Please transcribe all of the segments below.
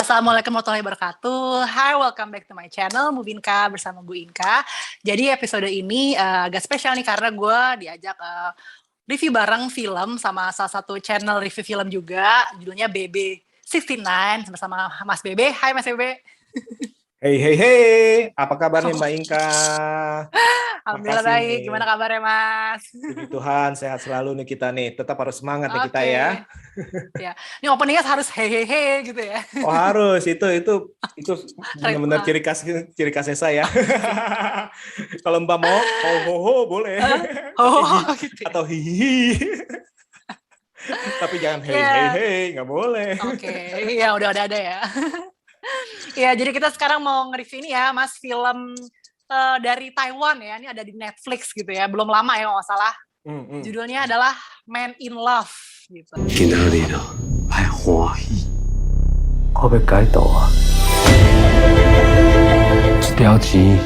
Assalamualaikum warahmatullahi wabarakatuh. Hi, welcome back to my channel Mubinka bersama Bu Inka. Jadi episode ini agak spesial nih karena gue diajak review bareng film sama salah satu channel review film juga, judulnya BB69 bersama Mas Bebe. Hai Mas Bebe. Hey, apa kabar nih Mbak Inka? Alhamdulillah Makasih baik. nih. Gimana kabarnya Mas? Puji Tuhan, sehat selalu nih kita nih. Tetap harus semangat nih kita ya. Ya, ini openingnya harus hehehe gitu ya. Oh harus, itu benar-benar ciri khasnya saya. Kalau Mbak mau ho boleh. Gitu. Atau hihi. Tapi jangan hey, nggak boleh. Oke, ya udah ada ya. Ya, jadi kita sekarang mau nge-review ini ya, Mas, film dari Taiwan ya. Ini ada di Netflix gitu ya. Belum lama ya kalau nggak salah. Judulnya adalah Man in Love gitu. 今仔日啊，係歡喜，我要解毒啊！這條錢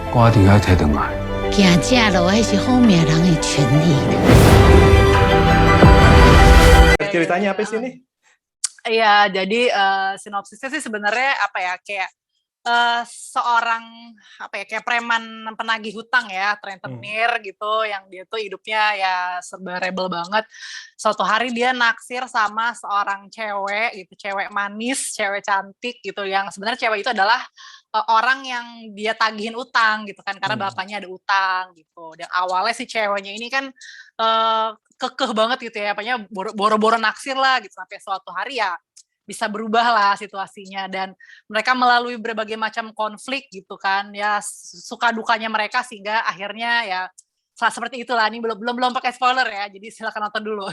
我一定要摕回來。行正路迄是好命人的權利。 Ceritanya apa sih nih? Iya, jadi sinopsisnya sih sebenarnya apa ya, kayak seorang apa ya, kayak preman penagih hutang ya, rentenir gitu, yang dia tuh hidupnya ya serba rebel banget. Suatu hari dia naksir sama seorang cewek gitu, cewek manis, cewek cantik gitu, yang sebenarnya cewek itu adalah orang yang dia tagihin utang gitu kan, karena bapaknya ada utang gitu. Dan awalnya si ceweknya ini kan kekeh banget gitu ya, apanya boro-boro naksir lah gitu, sampai suatu hari ya bisa berubah lah situasinya, dan mereka melalui berbagai macam konflik gitu kan ya, suka dukanya mereka sehingga akhirnya ya seperti itulah. Ini belum pakai spoiler ya, jadi silakan nonton dulu.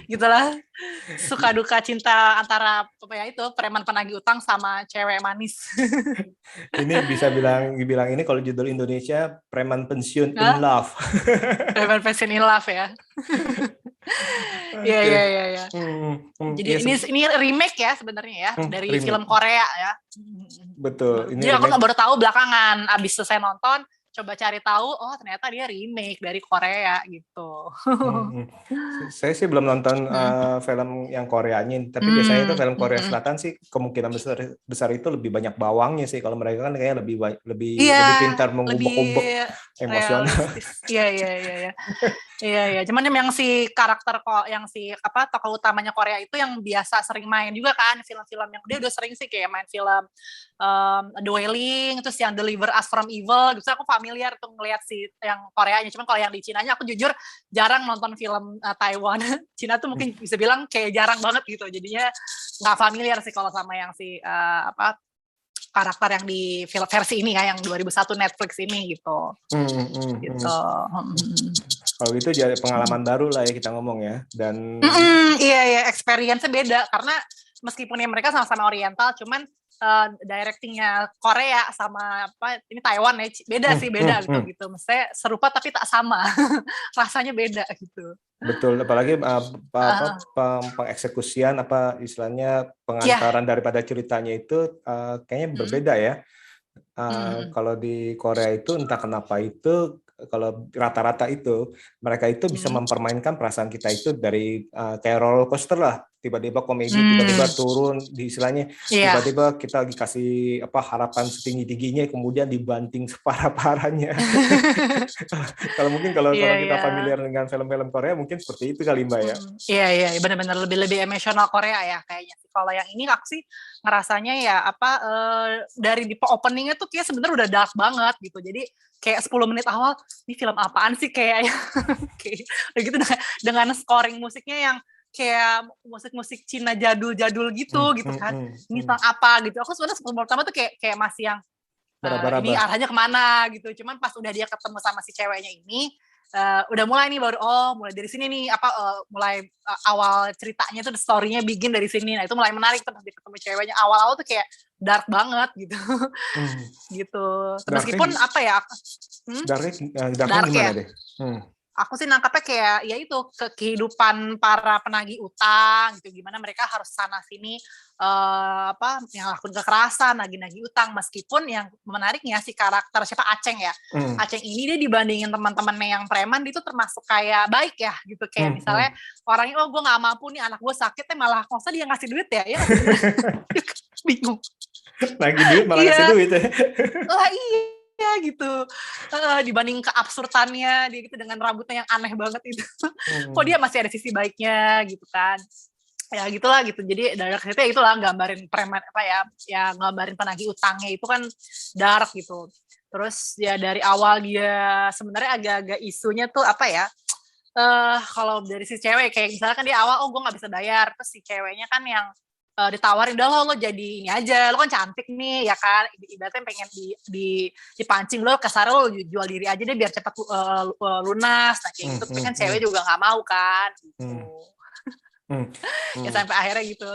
Gitulah, suka duka cinta antara apa ya, itu preman penagih utang sama cewek manis. Ini bisa dibilang ini kalau judul Indonesia preman pensiun in love. Preman pensiun in love ya. Iya. Jadi ini remake ya sebenarnya ya, dari remake film Korea ya. Betul. Jadi aku baru tahu belakangan abis selesai nonton, coba cari tahu, oh ternyata dia remake dari Korea gitu. Saya sih belum nonton film yang Koreanya, tapi biasanya itu film Korea Selatan sih kemungkinan besar itu lebih banyak bawangnya sih. Kalau mereka kan kayak lebih pintar mengubek-ubek emosional. Iya. Cuman yang si karakter yang si tokoh utamanya Korea itu yang biasa sering main juga kan film-film yang dia udah sering sih, kayak main film The Wailing, terus yang Deliver Us from Evil gitu. Aku familiar tuh ngelihat si yang Koreanya. Cuman kalau yang di Cinanya aku jujur jarang nonton film Taiwan. Cina tuh mungkin bisa bilang kayak jarang banget gitu. Jadinya nggak familiar sih kalau sama yang si karakter yang di film versi ini ya, yang 2001 Netflix ini gitu. Gitu. Kalau itu jadi pengalaman baru lah ya kita ngomong ya. Dan iya, experience-nya beda karena meskipun mereka sama-sama Oriental, cuman directingnya Korea sama ini Taiwan ya beda gitu. Maksudnya serupa tapi tak sama. Rasanya beda gitu. Betul, apalagi pengeksekusian istilahnya pengantaran daripada ceritanya itu kayaknya berbeda ya. Kalau di Korea itu entah kenapa itu kalau rata-rata itu mereka itu bisa mempermainkan perasaan kita itu dari kayak roller coaster lah, tiba-tiba komedi, tiba-tiba turun, di istilahnya tiba-tiba kita dikasih harapan setinggi-tingginya, kemudian dibanting separah-parahnya. Kalau kita familiar dengan film-film Korea mungkin seperti itu kali Mbak ya. Iya, benar-benar lebih emosional Korea ya kayaknya. Kalau yang ini aku sih ngerasanya ya dari di openingnya tuh kayak sebenarnya udah dark banget gitu. Jadi kayak 10 menit awal, ini film apaan sih kayaknya. Kayak gitu dengan scoring musiknya yang kayak musik-musik Cina jadul-jadul gitu kan. Ini tentang apa gitu. Aku sebenarnya pertama tuh kayak masih yang ini arahnya kemana gitu. Cuman pas udah dia ketemu sama si ceweknya ini, udah mulai nih baru mulai dari sini nih mulai awal ceritanya tuh story-nya begin dari sini. Nah, itu mulai menarik tuh pas dia ketemu ceweknya. Awal-awal tuh kayak dark banget gitu. Gitu. Meskipun apa ya? Darknya gimana deh? aku sih nangkapnya kayak ya itu kehidupan para penagih utang gitu, gimana mereka harus sana sini yang lakukan kekerasan, nagih-nagih utang, meskipun yang menariknya si karakter siapa Aceng ya. Aceng ini dia dibandingin teman-temannya yang preman dia tuh termasuk kayak baik ya gitu, kayak misalnya orangnya gue nggak mampu nih, anak gue sakit malah masa dia ngasih duit ya bingung. Lagi duit malah ngasih duit ya. Lah iya gitu. Dibanding keabsurdannya dia gitu dengan rambutnya yang aneh banget itu. Kok dia masih ada sisi baiknya gitu kan. Ya gitulah gitu. Jadi dari situ ya itulah gambarin preman ya gambarin penagih utangnya itu kan dark gitu. Terus ya dari awal dia sebenarnya agak-agak isunya tuh kalau dari si cewek kayak misalnya kan di awal gue nggak bisa bayar, terus si ceweknya kan yang ditawarin udah lo jadi ini aja, lo kan cantik nih ya kan, ibaratnya pengen dipancing lo kasar, lo jual diri aja deh biar cepat lunas, nah kayak gitu, tapi kan cewek juga nggak mau kan gitu. Ya sampai akhirnya gitu.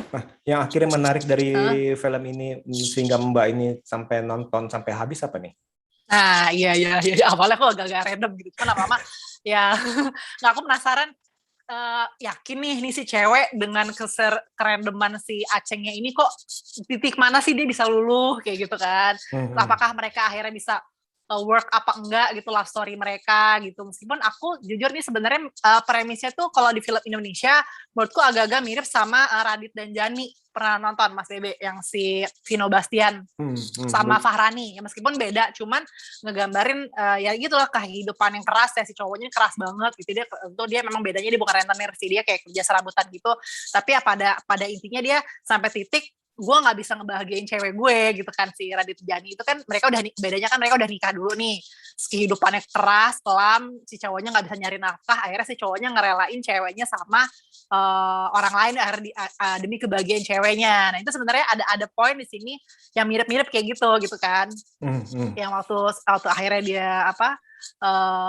Nah, yang akhirnya menarik dari film ini sehingga Mbak ini sampai nonton sampai habis apa nih? Nah iya awalnya kok agak random gitu, kan lama-lama ya nggak, aku penasaran, yakin nih si cewek dengan kerandoman si Acengnya ini kok titik mana sih dia bisa luluh kayak gitu kan. Apakah mereka akhirnya bisa work apa enggak gitu love story mereka gitu. Meskipun aku jujur nih sebenarnya premisnya tuh kalau di film Indonesia menurutku agak-agak mirip sama Radit dan Jani. Pernah nonton Mas Bebe yang si Vino Bastian sama Fahrani ya, meskipun beda cuman ngegambarin ya gitulah kehidupan yang keras ya, si cowoknya keras banget gitu, dia memang bedanya dia bukan rentenir sih, dia kayak kerja serabutan gitu, tapi ya pada intinya dia sampai titik gue nggak bisa ngebahagiain cewek gue gitu kan. Si Radit Jani itu kan mereka bedanya kan mereka udah nikah dulu nih, kehidupannya keras kelam, si cowoknya nggak bisa nyari nafkah, akhirnya si cowoknya ngerelain ceweknya sama orang lain demi kebahagiaan ceweknya. Nah itu sebenarnya ada poin di sini yang mirip-mirip kayak gitu kan. Yang waktu akhirnya dia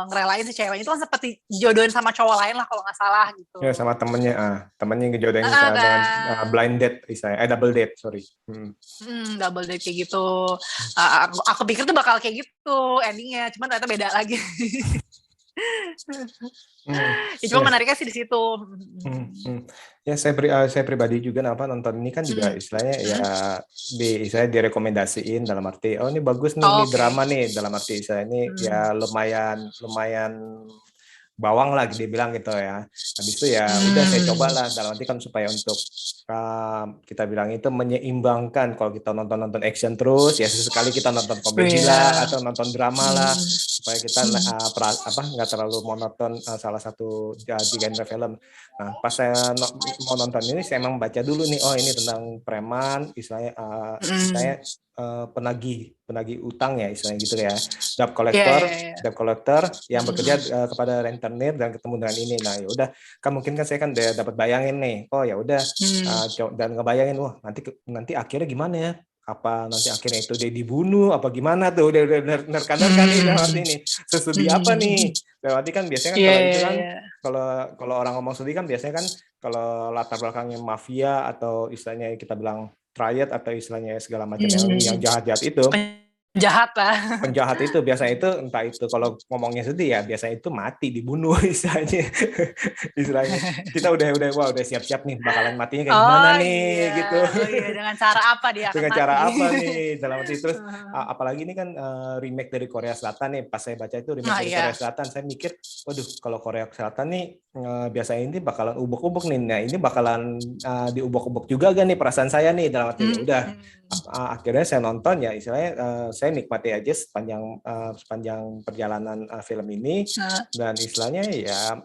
ngerelain si ceweknya itu kan seperti jodohin sama cowok lain lah kalau nggak salah gitu. Ya sama temennya ngejodohin dengan blind date istilahnya, double date sorry. Double date kayak gitu. Aku pikir tuh bakal kayak gitu endingnya, cuman ternyata beda lagi. Cuma menariknya sih di situ. Ya saya pribadi juga nonton ini kan juga istilahnya ya istilahnya direkomendasiin dalam arti ini bagus nih, ini drama nih, dalam arti istilahnya ini ya lumayan bawang lah dia bilang gitu ya. Habis itu ya udah saya cobalah dalam arti kan supaya untuk kita bilang itu menyeimbangkan, kalau kita nonton action terus ya sesekali kita nonton komedi lah atau nonton drama lah supaya kita nggak terlalu monoton salah satu genre film. Nah pas saya mau nonton ini saya emang baca dulu nih, ini tentang preman istilahnya penagih utang ya istilahnya gitu ya, debt collector yang bekerja kepada rentenir dan ketemu dengan ini. Nah ya udah kan mungkin kan saya kan udah dapat bayangin nih, ya udah dan ngebayangin nanti akhirnya gimana ya, apa nanti akhirnya itu dia dibunuh apa gimana tuh, udah nerkan nih dalam arti ini sesudih apa nih dalam arti kan biasanya kan kalau itu kan kalau orang ngomong sedih kan biasanya kan kalau latar belakangnya mafia atau istilahnya kita bilang triad atau istilahnya segala macam yang jahat-jahat itu, penjahat itu biasanya itu entah itu kalau ngomongnya sedih ya biasanya itu mati, dibunuh istilahnya. Kita udah siap-siap nih bakalan matinya kayak gimana nih gitu. Dengan cara apa dia dengan cara apa nih dalam arti terus apalagi ini kan remake dari Korea Selatan nih, pas saya baca itu remake dari Korea Selatan saya mikir waduh kalau Korea Selatan nih biasanya ini bakalan ubek-ubek nih, nah ini bakalan diubek-ubek juga gak nih perasaan saya nih dalam arti udah akhirnya saya nonton ya istilahnya saya nikmati aja sepanjang perjalanan film ini dan istilahnya ya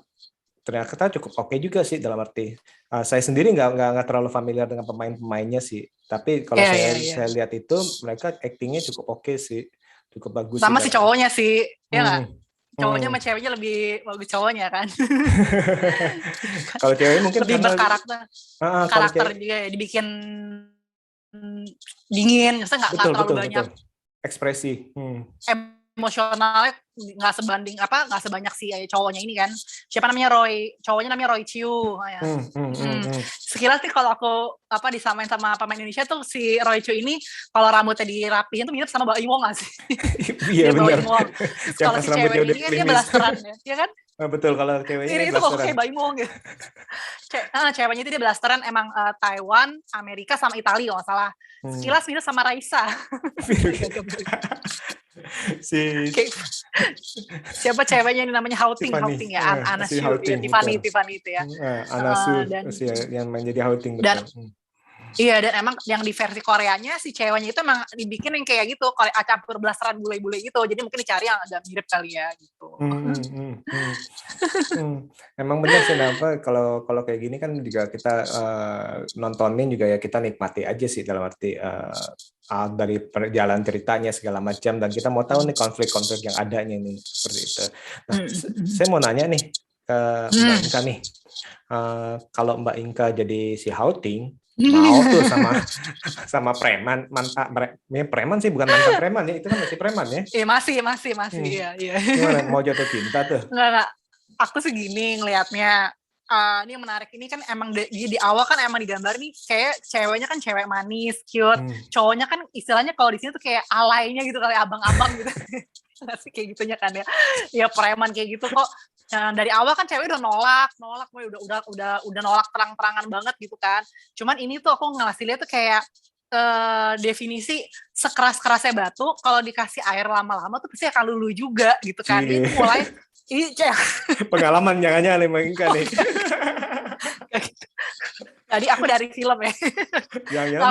ternyata cukup oke juga sih dalam arti saya sendiri nggak terlalu familiar dengan pemain-pemainnya sih, tapi kalau saya lihat itu mereka actingnya cukup oke sih, cukup bagus sama sih, si cowoknya sih ya nggak? Cowoknya sama ceweknya lebih bagus cowoknya kan. Kalau ceweknya mungkin lebih berkarakter juga ya, dibikin dingin, maksudnya nggak terlalu banyak ekspresi emosionalnya nggak sebanyak si cowoknya ini kan. Siapa namanya cowoknya namanya Roy Chiu. Ya. Sekilas sih kalau aku disamain sama pemain Indonesia tuh si Roy Chiu ini kalau rambutnya dirapihin tuh mirip sama Baim Wong nggak sih? Iya benar. Kalau si cewek ini kan dia blasteran ya kan? Betul, kalau ceweknya itu kok kayak Baim Wong gitu. Ceweknya itu dia blasteran emang Taiwan, Amerika sama Italia kalau nggak salah. Sekilas mirip sama Raisa. Siapa ceweknya ini namanya Houting ya, Anna Shu, Tiffany itu ya. Anna Shu yang menjadi Houting betul. Iya, dan emang yang di versi Koreanya si ceweknya itu emang dibikin yang kayak gitu, kalau campur blasteran bule-bule gitu. Jadi mungkin dicari yang agak mirip kali ya gitu. Emang benar sih, kalau kayak gini kan juga kita nontonin juga ya, kita nikmati aja sih, dalam arti dari perjalanan ceritanya segala macam, dan kita mau tahu nih konflik-konflik yang adanya nih seperti itu. Nah, saya mau nanya nih ke Mbak Inka nih, kalau Mbak Inka jadi si Houting, mau tuh sama preman, preman sih, bukan mantan preman ya, itu kan masih preman ya? Iya masih iya. Gimana, mau jatuh cinta tuh? Enggak, aku segini ngelihatnya. Ini yang menarik, ini kan emang di awal kan emang digambar nih kayak ceweknya kan cewek manis, cute, cowoknya kan istilahnya kalau di sini tuh kayak alaynya gitu, kali abang-abang gitu. Nggak sih kayak gitunya kan ya preman kayak gitu kok. Dari awal kan cewek udah nolak, udah nolak terang-terangan banget gitu kan. Cuman ini tuh aku ngasih lihat tuh kayak definisi sekeras-kerasnya batu, kalau dikasih air lama-lama tuh pasti akan luluh juga gitu kan. Itu mulai pengalaman jangan-jangan Mbak Inka nih. Jadi aku dari film ya.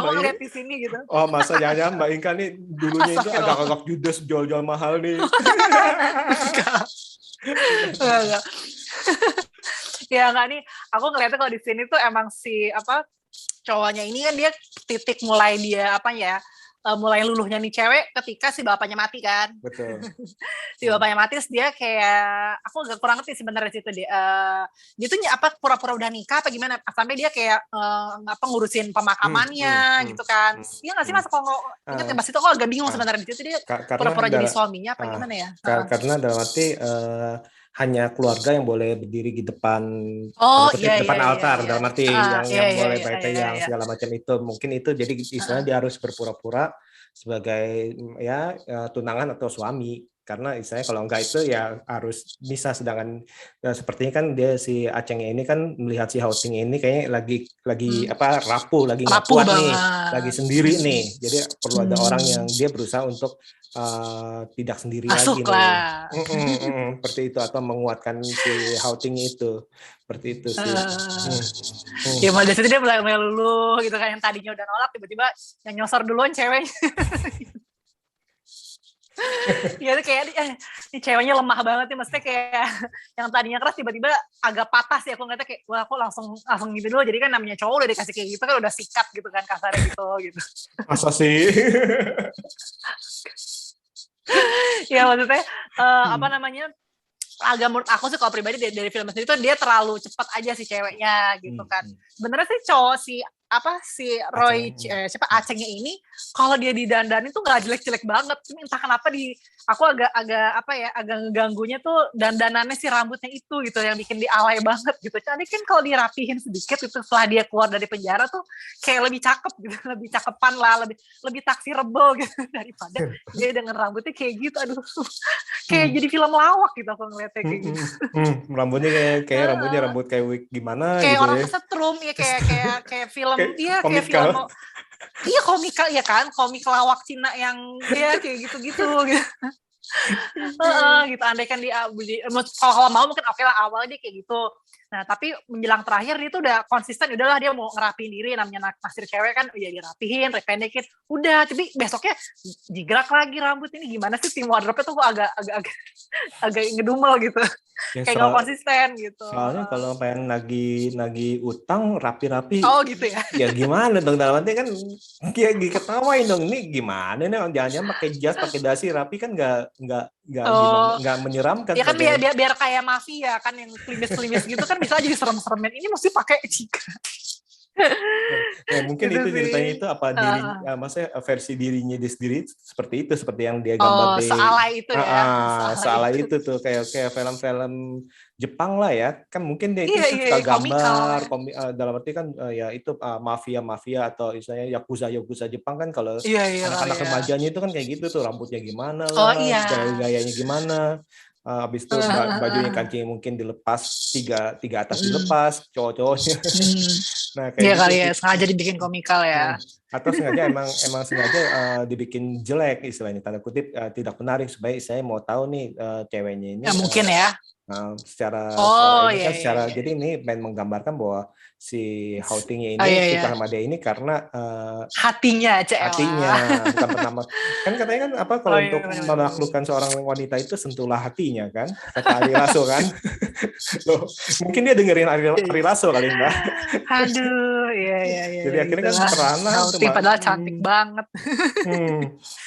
Aku ngeliat di sini gitu. Oh masa jangan-jangan Mbak Inka nih dulunya itu agak-agak judes, jual-jual mahal nih. Enggak. Ya enggak nih, aku ngeliatnya kalau di sini tuh emang si cowoknya ini kan dia titik mulai dia mulai luluhnya nih cewek ketika si bapaknya mati kan. Betul. Si bapaknya mati, dia kayak aku agak kurang ngerti sebenarnya situ dia tuh pura-pura udah nikah apa gimana sampai dia kayak ngurusin pemakamannya gitu kan. Iya nggak sih Mas, kalau ingat ya Mas, itu aku agak bingung sebenarnya di situ dia pura-pura jadi suaminya apa gimana ya? Karena dalam arti hanya keluarga yang boleh berdiri di depan depan altar, dalam arti yang boleh yang segala macam itu, mungkin itu jadi istilahnya dia harus berpura-pura sebagai tunangan atau suami, karena istilahnya kalau enggak itu ya harus bisa, sedangkan sepertinya kan dia si Acengnya ini kan melihat si Houting ini kayaknya lagi rapuh, lagi nggak kuat nih, lagi sendiri nih, jadi perlu ada orang yang dia berusaha untuk tidak sendiri lagi nih. Seperti itu, atau menguatkan si Houting itu, seperti itu sih. Ya dari situ dia mulai luluh gitu kan, yang tadinya udah nolak tiba-tiba yang nyosor duluan ceweknya. Ya itu kayak ini ceweknya lemah banget nih, maksudnya kayak yang tadinya keras tiba-tiba agak patah sih, aku ngeliatnya kayak wah aku langsung gitu dulu, jadi kan namanya cowok udah dikasih kayak gitu kan udah sikat gitu kan, kasarnya gitu. Masa sih? Ya maksudnya agak menurut aku sih kalau pribadi dari film itu dia terlalu cepat aja si ceweknya gitu kan. Sebenarnya sih cowok si Acengnya ini kalau dia didandanin tuh nggak jelek-jelek banget, cuma entah kenapa aku agak ngeganggunya tuh dandanannya si rambutnya itu gitu yang bikin dia alay banget gitu. Jadi kan kalau dirapihin sedikit itu setelah dia keluar dari penjara tuh kayak lebih cakep gitu, lebih cakepan lah, lebih taksirable gitu daripada dia dengan rambutnya kayak gitu. Aduh, kayak jadi film lawak gitu aku ngeliatnya kayak gitu. Rambutnya kayak rambut kayak wig gimana kayak gitu orang ya. kesetrum ya, kayak film dia kayak komikal. Iya komikal ya kan, komik lawak Cina yang dia kayak gitu-gitu gitu. Gitu, andai kan dia kalau mau mungkin oke lah awalnya dia kayak gitu. Nah tapi menjelang terakhir dia tuh udah konsisten, udahlah dia mau ngerapiin diri, namanya naksir cewek kan ya dirapihin, pendekin, udah, tapi besoknya digerak lagi rambut. Ini gimana sih tim wardrobe tuh agak ngedumel gitu. Ya, kayak nggak konsisten gitu. Soalnya kalau pengen nagih utang rapi-rapi. Oh gitu ya. Ya gimana dong, dalam arti kan kayak diketawain dong, ini gimana nih, jangan pakai jas, pakai dasi rapi kan nggak menyeramkan. Ya kan biar kayak mafia kan yang klimis gitu kan bisa jadi serem-seremin. Ini mesti pakai jika. Mungkin Gitu itu ceritanya sih. itu apa maksudnya versi dirinya dia sendiri seperti itu, seperti yang dia gambar Oh, di sealai itu ya, sealai salah itu. itu tuh kayak kayak film-film Jepang lah ya. Kan mungkin dia itu Iya, iya, suka iya, komikal gambar, ya. dalam arti kan ya itu mafia-mafia atau istilahnya yakuza-yakuza Jepang kan kalau Iya, iya kali anak-anak ya. remajanya itu kan kayak gitu tuh rambutnya gimana Oh lah, iya. gaya-gayanya gimana. Habis itu bajunya kancing mungkin dilepas tiga atas dilepas cowok-cowoknya. Hmm. Nah kayak Iya gitu kali ya, sih. sengaja dibikin komikal ya. Atau sengaja emang sengaja dibikin jelek istilahnya tanda kutip tidak menarik supaya saya mau tahu nih ceweknya ini Ya mungkin ya. secara Oh ini iya, kan iya, secara iya. jadi ini pengen menggambarkan bahwa si Houtingnya Oh ini iya, iya. suka sama dia ini karena Hatinya, hatinya Cela. bukan pertama kan katanya kan apa Oh kalau iya, untuk benar-benar. menaklukkan seorang wanita itu sentuhlah hatinya kan kata Ari Lasso kan. Loh, mungkin dia dengerin Ari Lasso kali Mbak. Aduh, iya, iya, iya, Jadi iya, akhirnya kan gitulah. peranan tuh Houting Mbak. padahal cantik banget.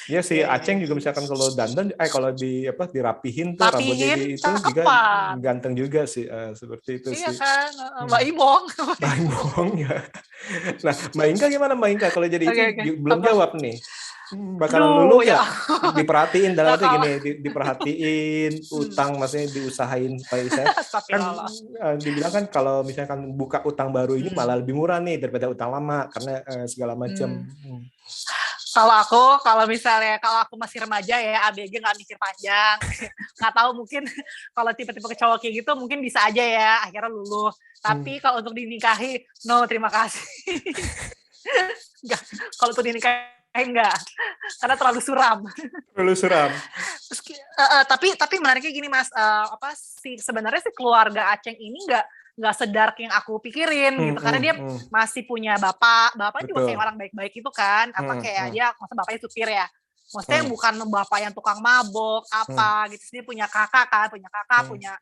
Ya si Iya, iya, Aceng juga iya. misalkan kalau dandan kalau di apa dirapihin tuh rambutnya Rapihin, di itu juga cakepan. ganteng juga sih seperti itu Iya sih. kan, Mbak Imong. Mbak Bambang Imong. ya. Nah, Mbak Inka gimana Mbak Inka kalau jadi itu Oke, oke. belum Apa? jawab nih. Bakalan Aduh, lulu ya. nggak? Diperhatiin dalam Nggak arti kalah. gini, diperhatiin utang maksudnya diusahain supaya saya kan Astagfirullah. dibilang kan kalau misalkan buka utang baru ini Hmm. malah lebih murah nih daripada utang lama karena segala macam. Kalau misalnya kalau aku masih remaja ya ABG nggak mikir panjang, nggak tahu mungkin kalau tipe-tipe cowok kayak gitu mungkin bisa aja ya akhirnya luluh. Tapi kalau untuk dinikahi, no terima kasih. Enggak, kalau untuk dinikahi enggak, karena terlalu suram. Terlalu suram. Terus, tapi menariknya gini Mas, sebenarnya si keluarga Aceng ini nggak sedark yang aku pikirin gitu karena dia masih punya bapak juga kayak Betul. orang baik-baik itu kan kayak dia maksudnya bapaknya supir ya maksudnya bukan bapak yang tukang mabok gitu dia punya kakak punya kakaknya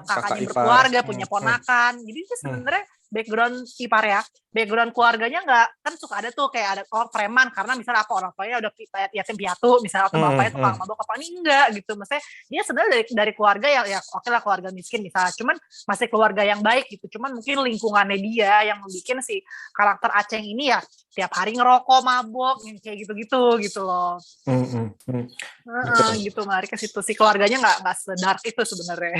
Kakak ipar. berkeluarga punya ponakan jadi itu sebenarnya background ipar ya background keluarganya nggak kan suka ada tuh kayak ada preman karena misalnya apa orang tuanya udah yatim piatu misalnya atau bapaknya tukang mabok apa ini enggak gitu maksudnya dia sebenarnya dari keluarga ya oke lah keluarga miskin misalnya cuman masih keluarga yang baik gitu cuman mungkin lingkungannya dia yang bikin si karakter Aceng ini ya tiap hari ngerokok mabok kayak gitu loh gitu menarik ke situ si keluarganya nggak sedark itu sebenarnya.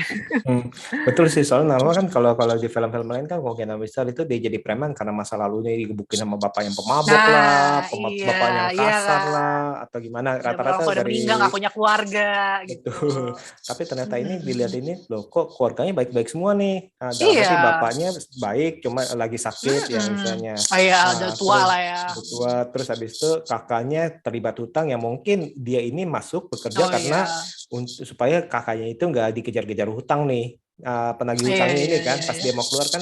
Betul sih soalnya normal kan kalau di film-film lain kan kemungkinan besar itu dia jadi preman karena masa lalunya digebukin sama bapak yang pemabok lah, Iya, bapak yang kasar kan. lah atau gimana rata-rata Udah dari meninggal nggak punya keluarga gitu. Betul. Tapi ternyata ini dilihat ini loh kok keluarganya baik-baik semua nih. Dalam Iya. arti bapaknya baik cuma lagi sakit ya misalnya. Oh iya, udah tua lah ya. Tua terus habis itu kakaknya terlibat hutang yang mungkin dia ini masuk bekerja karena supaya kakaknya itu nggak dikejar-kejar hutang nih. Penagih hutangnya ini kan pas dia mau keluar kan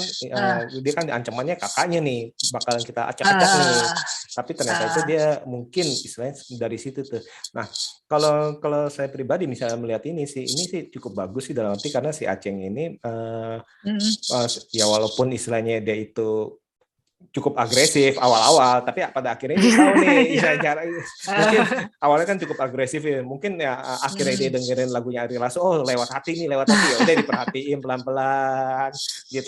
dia kan ancamannya kakaknya nih bakalan kita acak-acak nih tapi ternyata itu dia mungkin istilahnya dari situ tuh. Nah kalau saya pribadi misalnya melihat ini sih cukup bagus sih dalam arti karena si Aceng ini ya walaupun istilahnya dia itu cukup agresif awal-awal tapi pada akhirnya dia tahu nih cara mungkin awalnya kan cukup agresif ya mungkin ya akhirnya dia dengerin lagunya Ari Lasso lewat hati ya udah diperhatiin pelan-pelan dia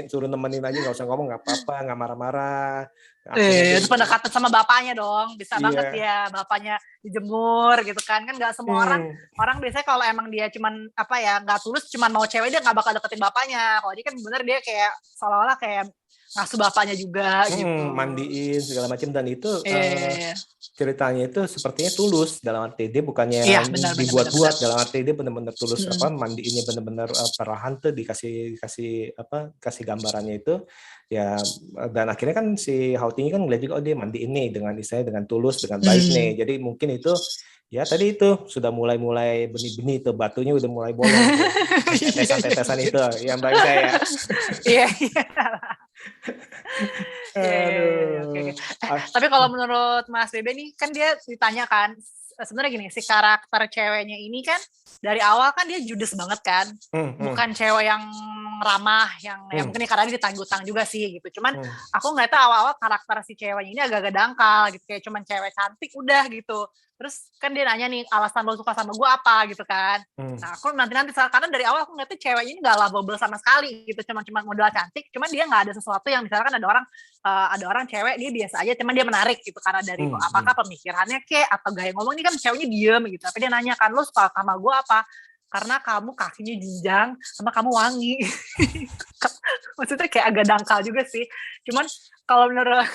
suruh nemenin aja nggak usah ngomong nggak apa-apa nggak marah-marah itu pendekatan sama bapaknya dong bisa banget ya bapaknya dijemur gitu kan nggak semua orang biasanya kalau emang dia cuman nggak tulus cuman mau cewek dia nggak bakal deketin bapaknya kalau dia kan bener dia kayak seolah-olah kayak ngasuh bapaknya juga gitu mandiin segala macam dan itu ceritanya itu sepertinya tulus dalam arti dia bukannya dibuat-buat dalam arti dia benar-benar tulus mandiinnya benar-benar perlahan tuh kasih gambarannya itu ya dan akhirnya kan si Houting kan ngeliat juga dia mandiin nih dengan dengan tulus dengan baik nih jadi mungkin itu ya tadi itu sudah mulai benih-benih itu batunya udah mulai bolong tetesan itu yang baik saya iya tapi kalau menurut Mas Bebe nih kan dia ditanyakan sebenarnya gini si karakter ceweknya ini kan dari awal kan dia judes banget kan bukan cewek yang ramah, yang ya mungkin karena dia ditagih utang juga sih gitu. Cuman aku ngeliatnya awal-awal karakter si ceweknya ini agak-agak dangkal gitu, kayak cuman cewek cantik udah gitu. Terus kan dia nanya nih, alasan lo suka sama gue apa gitu kan. Nah aku nanti karena dari awal aku ngeliatnya ceweknya ini gak lovable sama sekali gitu, cuman modal cantik, cuman dia gak ada sesuatu yang misalkan ada orang cewek dia biasa aja, cuman dia menarik gitu karena dari apakah pemikirannya atau gaya ngomong. Ini kan ceweknya diem gitu, tapi dia nanya kan, lo suka sama gue apa? Karena kamu kakinya jenjang sama kamu wangi. Maksudnya kayak agak dangkal juga sih. Cuman kalau menurut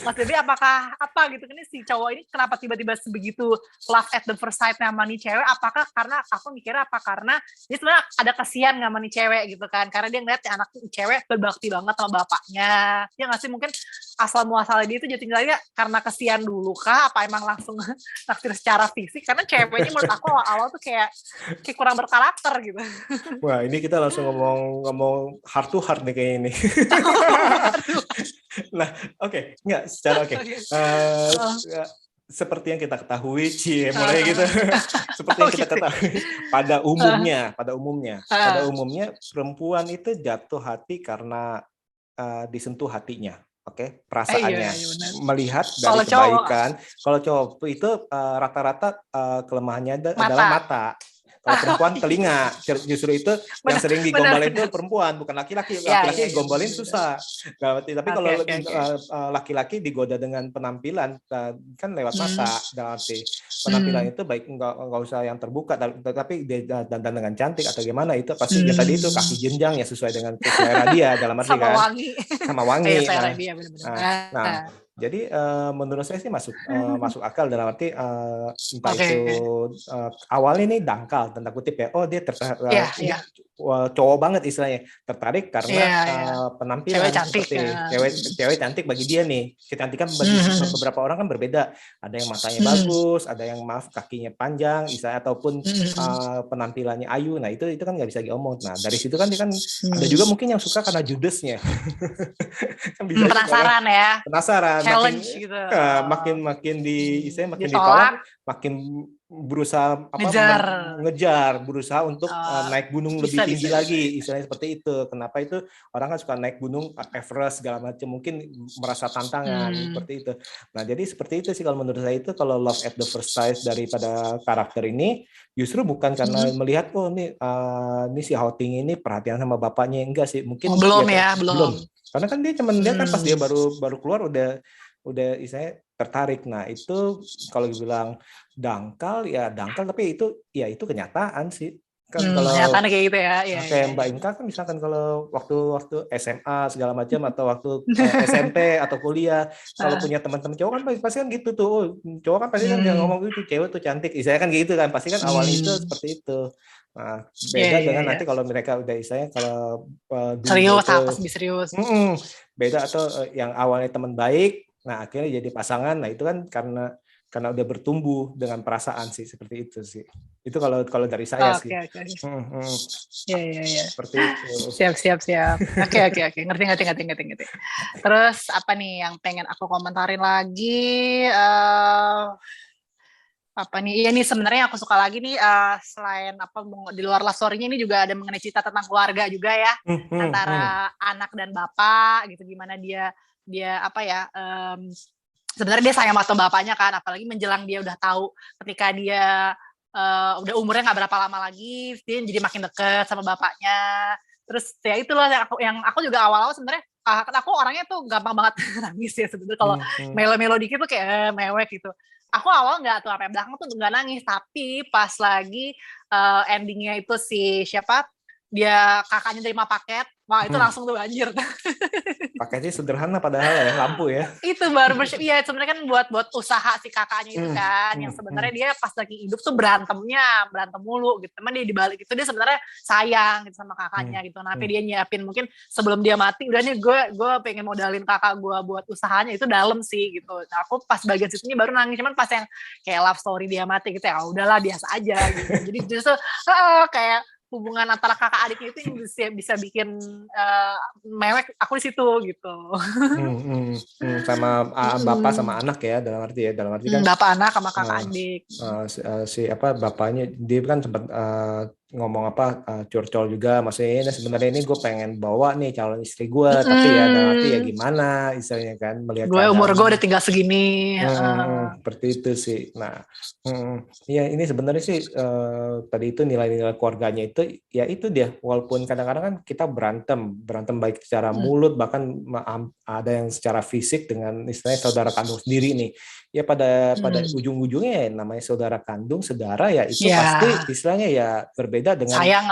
Mas Devi apakah apa gitu, ini si cowok ini kenapa tiba-tiba sebegitu love at the first sight sama nih cewek? Apakah karena aku mikirnya karena dia sebenarnya ada kasihan sama nih cewek gitu kan, karena dia ngeliat anak cewek berbakti banget sama bapaknya. Ya nggak sih, mungkin asal muasalnya dia itu jatuh karena kasihan dulu kah, apa emang langsung naksir secara fisik? Karena ceweknya menurut aku awal-awal tuh kayak kurang berkarakter gitu. Wah, ini kita langsung ngomong heart to heart nih kayaknya ini. Nah, enggak secara seperti yang kita ketahui, mulai gitu. Seperti yang kita ketahui pada umumnya perempuan itu jatuh hati karena disentuh hatinya. Perasaannya, melihat dari kebaikan. Kalau cowok itu rata-rata kelemahannya adalah mata. Kalau perempuan telinga, justru itu yang sering digombalin itu perempuan, bukan laki-laki. Laki-laki digombalin susah. Tapi kalau laki-laki digoda dengan penampilan, kan lewat mata. Berarti penampilan itu baik nggak usah yang terbuka, tapi dia dandan dengan cantik atau gimana itu pasti tadi itu kaki jenjang ya sesuai dengan selera dia dalam arti kan. Sama wangi. Nah, jadi menurut saya sih masuk akal dalam arti entah itu awalnya ini dangkal tanda kutip ya, dia cowok banget istilahnya, tertarik karena penampilan cewek cantik, cewek cantik bagi dia nih. Kecantikan bagi beberapa orang kan berbeda, ada yang matanya bagus, ada yang kakinya panjang istilahnya, ataupun penampilannya ayu. Nah itu kan nggak bisa diomong. Nah dari situ kan dia kan ada juga mungkin yang suka karena judesnya. Kan bisa penasaran ya, penasaran, challenge gitu. makin ditolak, makin berusaha ngejar, berusaha untuk naik gunung lebih tinggi lagi, istilahnya seperti itu. Kenapa itu orang kan suka naik gunung Everest segala macam, mungkin merasa tantangan seperti itu. Nah jadi seperti itu sih kalau menurut saya, itu kalau love at the first sight daripada karakter ini justru bukan karena melihat ini si Houting ini perhatian sama bapaknya, enggak sih, mungkin belum. Karena kan dia kan pas dia baru keluar udah istilahnya tertarik. Nah itu kalau dibilang dangkal tapi itu kenyataan sih kan. Kalau kenyataannya kayak gitu ya. Kayak Mbak Inka kan misalkan kalau waktu SMA segala macam atau waktu SMP atau kuliah, kalau punya teman-teman cowok kan pasti kan gitu tuh. Cowok kan pasti kan ngomong gitu, cewek tuh cantik, istilahnya kan gitu kan, pasti kan awalnya itu seperti itu. Nah, beda dengan nanti kalau mereka udah istilahnya kalau serius, beda, atau yang awalnya teman baik, nah akhirnya jadi pasangan. Nah itu kan karena udah bertumbuh dengan perasaan sih, seperti itu sih. Itu kalau dari saya sih. Iya. Seperti itu. Siap. Oke. Ngerti. Terus apa nih yang pengen aku komentarin lagi? Apa nih? Iya nih sebenarnya aku suka lagi nih, selain di luar love story-nya ini juga ada mengenai cerita tentang keluarga juga ya, antara anak dan bapak gitu, gimana dia sebenarnya dia sayang sama bapaknya kan, apalagi menjelang dia udah tahu ketika dia udah umurnya nggak berapa lama lagi, dia jadi makin deket sama bapaknya. Terus ya itulah yang aku juga awal-awal sebenarnya, kan aku orangnya tuh gampang banget nangis ya sebenarnya, kalau melo-melo dikit tuh kayak mewek gitu. Aku awal nggak tuh, sampai belakang tuh nggak nangis, tapi pas lagi endingnya itu dia kakaknya terima paket, wah itu langsung tuh banjir. Paketnya sederhana padahal ya, lampu ya. Itu barbershop, iya sebenarnya kan buat usaha si kakaknya itu kan, yang sebenarnya dia pas lagi hidup tuh berantem mulu gitu. Teman dia dibalik itu dia sebenarnya sayang gitu sama kakaknya gitu. Tapi dia nyiapin mungkin sebelum dia mati, udah nih gue pengen modalin kakak gue buat usahanya, itu dalam sih gitu. Nah aku pas bagian situnya baru nangis, cuman pas yang kayak love story dia mati gitu ya udahlah biasa aja gitu. Jadi justru kayak hubungan antara kakak adiknya itu yang bisa bikin mewek aku di situ gitu. Sama bapak sama anak ya, dalam arti kan bapak anak sama kakak adik. Bapaknya dia kan sempat ngomong curcol juga, maksudnya ini sebenarnya ini gue pengen bawa nih calon istri gue, tapi ya dalam arti ya gimana istilahnya kan melihat umur gue udah tinggal segini. Seperti itu sih. Nah, ya ini sebenarnya sih tadi itu nilai-nilai keluarganya itu ya itu dia, walaupun kadang-kadang kan kita berantem baik secara mulut, bahkan ada yang secara fisik dengan istilahnya saudara kandung sendiri nih. Ya pada ujung-ujungnya ya, namanya saudara kandung, saudara ya itu pasti istilahnya ya berbeda dengan sayang.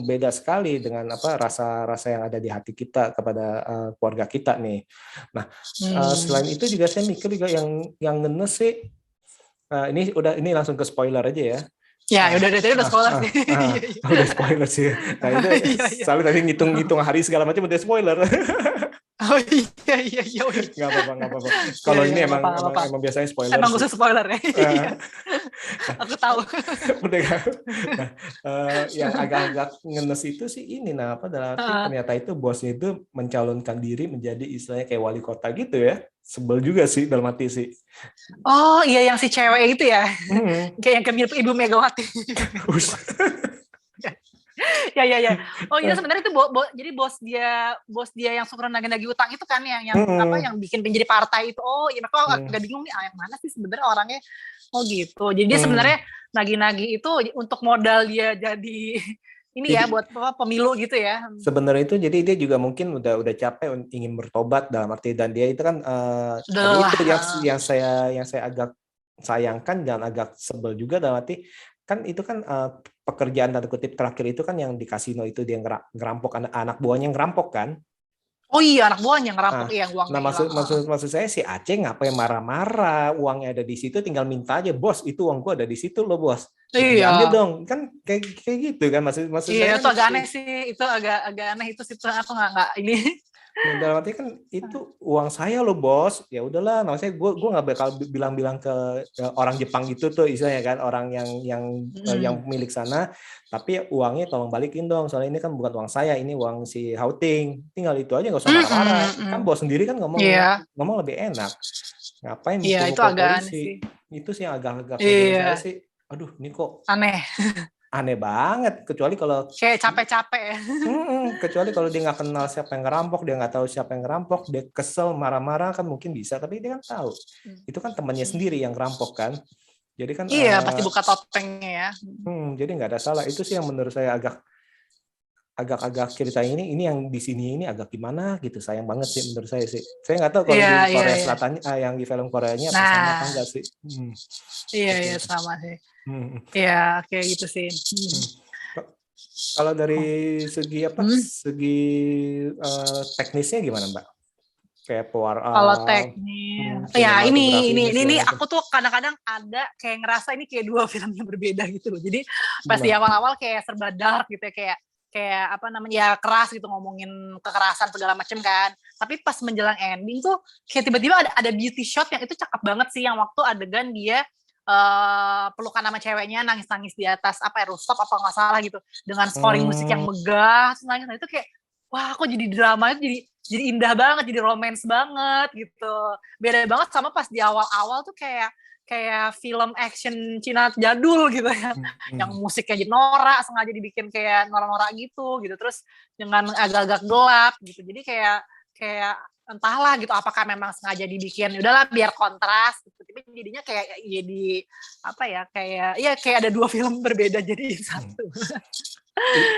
Beda sekali dengan rasa-rasa yang ada di hati kita kepada keluarga kita nih. Nah, selain itu juga saya mikir juga yang ngenes sih, ini langsung ke spoiler aja ya. Ya, udah spoiler sih. Udah spoiler sih. Nah itu soalnya tadi ngitung hari segala macam udah spoiler. Oh iya. Nggak apa-apa. Kalau ini emang biasanya spoiler. Emang khusus spoiler ya. Aku tahu. Udah kan. Nah, yang agak-agak ngenes itu sih ini, ternyata itu bosnya itu mencalonkan diri menjadi istilahnya kayak wali kota gitu ya. Sebel juga sih dalam hati sih. Oh iya, yang si cewek itu ya. Kayak yang mirip Ibu Megawati. Ya. Oh iya, sebenarnya itu jadi bos dia yang suka nagih-nagih utang itu kan yang bikin menjadi partai itu. Oh iya, kok agak bingung nih, yang mana sih sebenarnya orangnya. Oh gitu. Jadi dia sebenarnya nagih-nagih itu untuk modal dia jadi ini jadi, ya buat pemilu gitu ya. Sebenarnya itu jadi dia juga mungkin udah capek ingin bertobat dalam arti, dan dia itu kan itu yang saya agak sayangkan dan agak sebel juga dalam arti kan itu kan pekerjaan tanda kutip terakhir itu kan yang di kasino itu dia ngerampok anak buahnya ngerampok kan. Oh iya, anak buahnya ngerampok uangnya. Nah maksud saya si Aceh ngapain marah-marah, uangnya ada di situ tinggal minta aja, bos itu uang gua ada di situ loh bos. Iya. Ambil dong, kan kayak gitu kan maksud iya, saya. Itu agak aneh sih, itu agak aneh itu sih, aku nggak ini. Nah, dalam arti kan itu uang saya loh bos, ya udahlah, maksudnya gue nggak bakal bilang ke orang Jepang gitu tuh istilahnya kan, orang yang milik sana, tapi uangnya tolong balikin dong, soalnya ini kan bukan uang saya, ini uang si Houting, tinggal itu aja, nggak usah marah-marah, kan bos sendiri kan ngomong lebih enak, ngapain itu agak aneh sih. Itu sih yang agak saya sih, aduh ini kok aneh banget, kecuali kalau kayak capek-capek ya. Kecuali kalau dia nggak kenal siapa yang ngerampok, dia nggak tahu siapa yang ngerampok, dia kesel marah-marah kan mungkin bisa, tapi dia kan tahu itu kan temannya sendiri yang ngerampok kan, jadi kan pasti buka topengnya ya. Jadi nggak ada salah, itu sih yang menurut saya agak cerita ini yang di sini ini agak gimana gitu, sayang banget sih menurut saya sih. Saya nggak tahu kalau di Korea Selatan yang di film Koreanya sama apa enggak sih. Iya sama sih. Iya kayak gitu sih. Kalau dari segi segi teknisnya gimana Mbak? Kayak kalau teknis ya ini aku tuh kadang-kadang ada kayak ngerasa ini kayak dua film yang berbeda gitu loh. Jadi pas di awal-awal kayak serba dark gitu ya, kayak apa namanya ya keras gitu, ngomongin kekerasan segala macem kan, tapi pas menjelang ending tuh kayak tiba-tiba ada beauty shot yang itu cakep banget sih, yang waktu adegan dia pelukan sama ceweknya nangis-nangis di atas rooftop apa nggak salah gitu, dengan scoring musik yang megah, nangis itu kayak wah kok jadi drama itu jadi indah banget, jadi romance banget gitu, beda banget sama pas di awal-awal tuh kayak film action Cina jadul gitu ya, yang musiknya jadi norak, sengaja dibikin kayak norak-norak gitu, terus dengan agak-agak gelap gitu, jadi kayak entahlah gitu, apakah memang sengaja dibikin udahlah biar kontras gitu, tapi jadinya kayak jadi apa ya, kayak ada dua film berbeda jadi satu.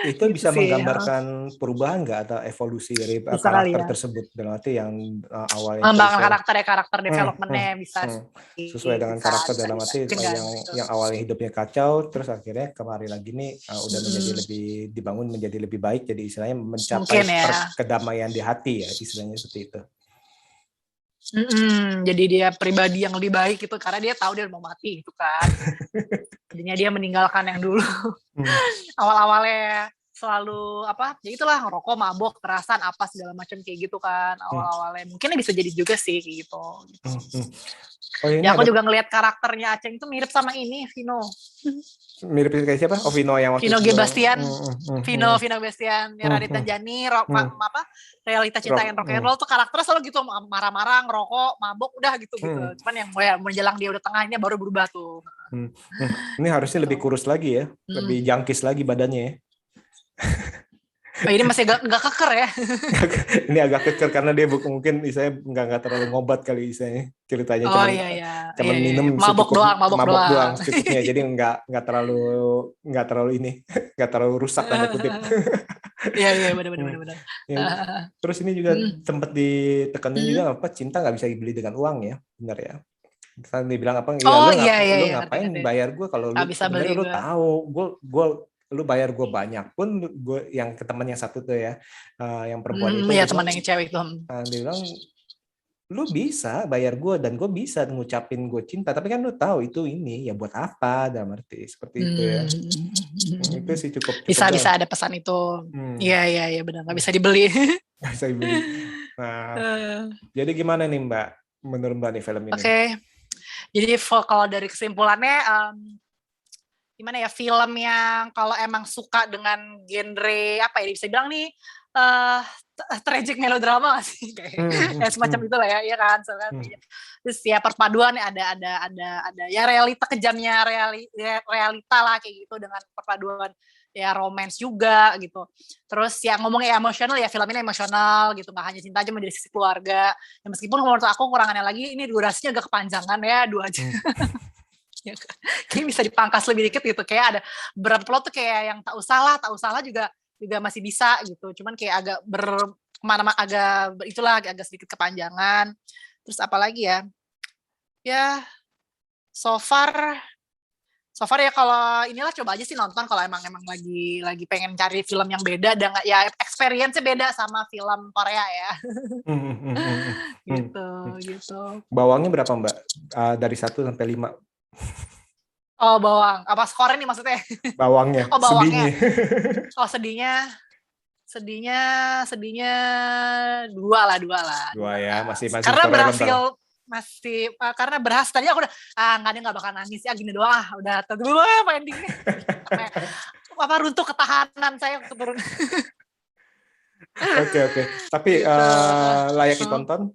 Itu bisa menggambarkan perubahan nggak atau evolusi dari karakter tersebut, dalam arti yang awalnya mengembangkan karakter developmentnya bisa sesuai dengan karakter, dalam arti yang awalnya hidupnya kacau terus akhirnya kemarin lagi nih udah menjadi lebih dibangun menjadi lebih baik, jadi istilahnya mencapai kedamaian di hati ya, istilahnya seperti itu. Jadi dia pribadi yang lebih baik gitu, karena dia tahu dia mau mati gitu kan. Jadinya dia meninggalkan yang dulu. Awal-awalnya selalu apa ya itulah ngerokok, mabok, kekerasan apa segala macam kayak gitu kan awal-awalnya. Mungkin bisa jadi juga sih kayak gitu. Oh, ini ya aku juga ngelihat karakternya Aceng itu mirip sama ini Vino. Mirip kayak siapa? Oh, Vino yang waktu Vino itu. Bastian. Vino Bastian, Radit dan Jani, apa realita cinta yang rock and roll tuh karakternya selalu gitu marah-marah, ngerokok, mabok, udah gitu. Cuman yang menjelang dia udah tengah ini baru berubah tuh. Ini harusnya lebih kurus lagi ya, lebih jangkis lagi badannya ya. Oh, ini masih agak keker ya. Ini agak keker karena dia mungkin saya nggak terlalu ngobat kali saya ceritanya. Cuman minum mabok doang secukupnya. Jadi nggak terlalu ini, nggak terlalu rusak tanda kutip. Iya benar. Terus ini juga sempat ditekanin juga apa cinta nggak bisa dibeli dengan uang ya, benar ya? Kan dibilang apa? Ya, lu ngapain bayar gue kalau lu sebenarnya lu tahu gue lu bayar gue banyak pun gue yang ke teman yang satu tuh ya yang perempuan itu ya teman yang cewek itu dia bilang lu bisa bayar gue dan gue bisa ngucapin gue cinta tapi kan lu tahu itu ini ya buat apa dalam arti seperti itu ya itu sih cukup bisa ada pesan itu iya benar nggak bisa dibeli nah jadi gimana nih Mbak menurut Mbak nih film ini? Oke. Jadi kalau dari kesimpulannya gimana ya film yang kalau emang suka dengan genre apa ya bisa bilang nih tragic melodrama sih kayak semacam itulah ya kan terus ya perpaduan ada ya realita kejamnya realita lah kayak gitu dengan perpaduan ya romance juga gitu terus ya ngomongnya emosional ya film ini emosional gitu nggak hanya cinta aja menjadi sisi keluarga ya meskipun menurut aku kurangannya lagi ini durasinya agak kepanjangan ya 2 jam kayak bisa dipangkas lebih dikit gitu kayak ada berat plot tuh kayak yang tak usah lah juga masih bisa gitu cuman kayak agak kemana-mana agak sedikit kepanjangan terus apalagi ya so far ya kalau inilah coba aja sih nonton kalau emang lagi pengen cari film yang beda dan ya experience-nya beda sama film Korea ya gitu bawangnya berapa Mbak dari 1 sampai 5? Oh bawang, apa skornya nih maksudnya? Bawangnya. Oh bawangnya. Sedihnya 2 lah. 2 ya, masih. Karena berhasil, karena berhasil tadi aku udah nggak bakal nangis ya gini doang udah tentu endingnya. Apa runtuh ketahanan saya turun. Oke. Tapi layak ditonton?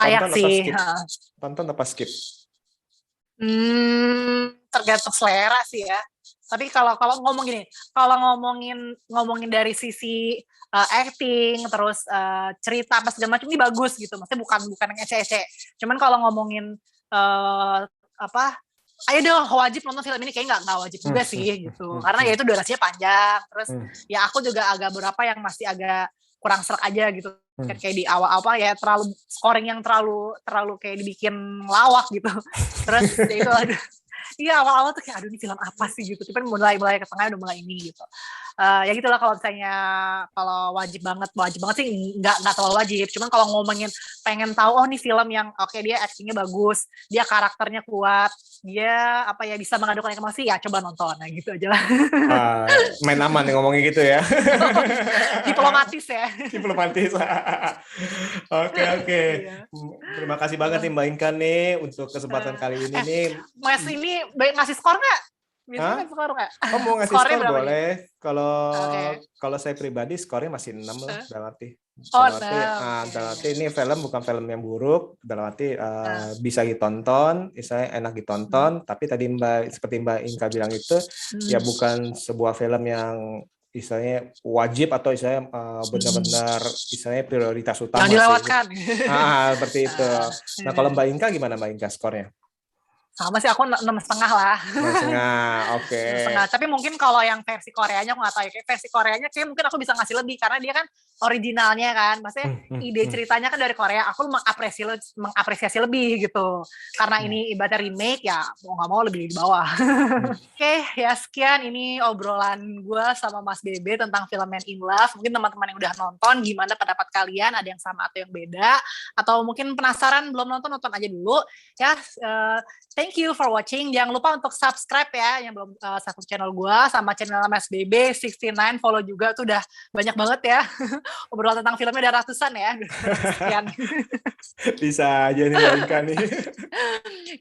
Layak sih. Tonton apa skip? Tergantung selera sih ya. Tapi kalau ngomongin dari sisi acting terus cerita apa segala macam ini bagus gitu. Maksudnya bukan yang ece-ece. Cuman kalau ngomongin ayo dong wajib nonton film ini kayak nggak wajib juga sih gitu. Karena ya itu durasinya panjang. Terus ya aku juga agak beberapa yang masih agak kurang serak aja gitu. Kayak di awal ya terlalu scoring yang terlalu kayak dibikin lawak gitu. Terus ya itu iya awal-awal tuh kayak aduh ini film apa sih gitu. Tapi mulai ke tengah udah mulai ini gitu. Ya gitulah kalau misalnya kalau wajib banget sih nggak terlalu wajib. Cuman kalau ngomongin pengen tahu nih film yang oke dia actingnya bagus, dia karakternya kuat, dia bisa mengadukan emosi ya coba nonton gitu aja lah. Main aman nih ngomongnya gitu ya. Diplomatis ya. Diplomatis. Oke. Terima kasih banget nih Mbak Inka nih untuk kesempatan kali ini nih. Mas ini ngasih skor nggak? Biasanya skor nggak? Oh mau ngasih skor boleh. Kalau saya pribadi skornya masih 6 lah dalam arti. Dalam arti ini film bukan film yang buruk, dalam arti bisa ditonton, misalnya enak ditonton, tapi tadi seperti Mbak Inka bilang itu ya bukan sebuah film yang misalnya wajib atau misalnya benar-benar misalnya prioritas utama. Yang dilewatkan. Seperti itu. Nah kalau Mbak Inka gimana Mbak Inka skornya? Sama sih aku 6,5 lah. 6,5, oke. 6,5. Tapi mungkin kalau yang versi Koreanya aku nggak tahu ya. Kayak versi Koreanya kayak mungkin aku bisa ngasih lebih karena dia kan originalnya kan. Maksudnya ide ceritanya kan dari Korea. Aku mengapresiasi lebih gitu. Karena ini ibaratnya remake ya mau nggak mau lebih di bawah. Oke, ya sekian ini obrolan gue sama Mas Bebe tentang film Man in Love. Mungkin teman-teman yang udah nonton gimana pendapat kalian? Ada yang sama atau yang beda? Atau mungkin penasaran belum nonton aja dulu. Ya, stay thank you for watching. Jangan lupa untuk subscribe ya, yang belum subscribe channel gue, sama channel Mas BB 69, follow juga, tuh udah banyak banget ya. Obrolan tentang filmnya udah ratusan ya. Sekian. Bisa aja nih Inka nih.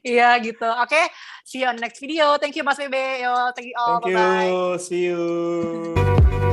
Iya gitu. Oke, see you on next video. Thank you Mas BB. Yo, thank you all. Thank you. Bye-bye. See you.